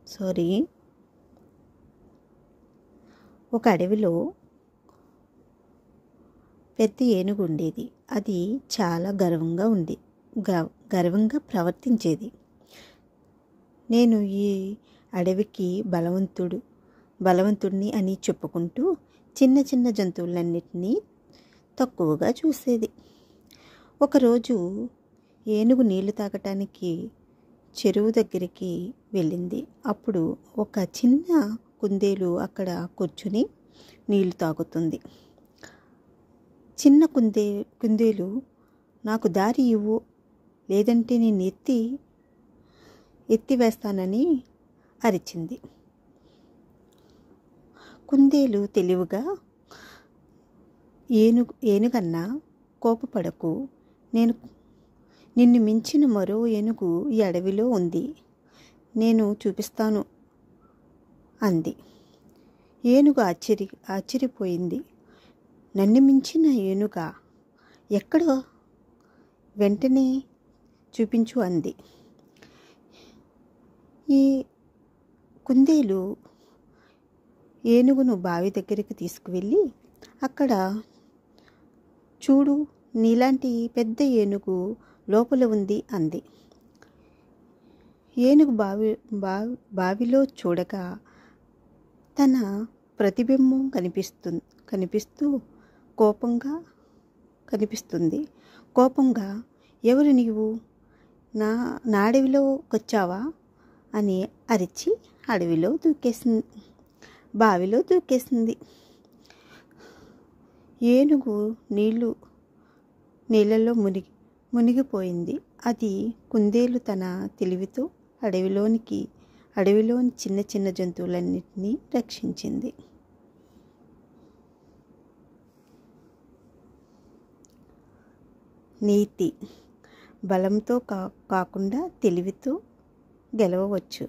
Sorry ఒక అడవిలో పెద్ద ఏనుగు ఉండేది. అది చాలా గర్వంగా ప్రవర్తించేది. నేను ఈ అడవికి బలవంతుడిని అని చెప్పుకుంటూ చిన్న చిన్న జంతువులన్నిటినీ తక్కువగా చూసేది. ఒకరోజు ఏనుగు నీళ్లు తాగటానికి చెరువు దగ్గరికి వెళ్ళింది. అప్పుడు ఒక చిన్న కుందేలు అక్కడ కూర్చుని నీళ్లు తాగుతుంది. చిన్న కుందేలు నాకు దారి ఇవ్వు, లేదంటే నేను ఎత్తివేస్తానని అరిచింది. కుందేలు తెలివిగా ఏనుగన్నా కోపపడకు, నిన్ను మించిన మరో ఏనుగు ఈ అడవిలో ఉంది, నేను చూపిస్తాను అంది. ఏనుగు ఆశ్చర్యపోయింది. నన్ను మించిన ఏనుగా? ఎక్కడ? వెంటనే చూపించు అంది. ఈ కుందేలు ఏనుగును బావి దగ్గరికి తీసుకువెళ్ళి, అక్కడ చూడు, నీలాంటి పెద్ద ఏనుగు లోపల ఉంది అంది. ఏనుగు బావిలో చూడగా తన ప్రతిబింబం కనిపిస్తూ కోపంగా ఎవరు నీవు, నా అడవిలోకి అని అరిచి బావిలో దూకేసింది. ఏనుగు నీళ్ళలో మునిగిపోయింది. అది కుందేలు తన తెలివితో అడవిలోని చిన్న చిన్న జంతువులన్నిటినీ రక్షించింది. నీతి: బలంతో కాకుండా తెలివితో గెలవవచ్చు.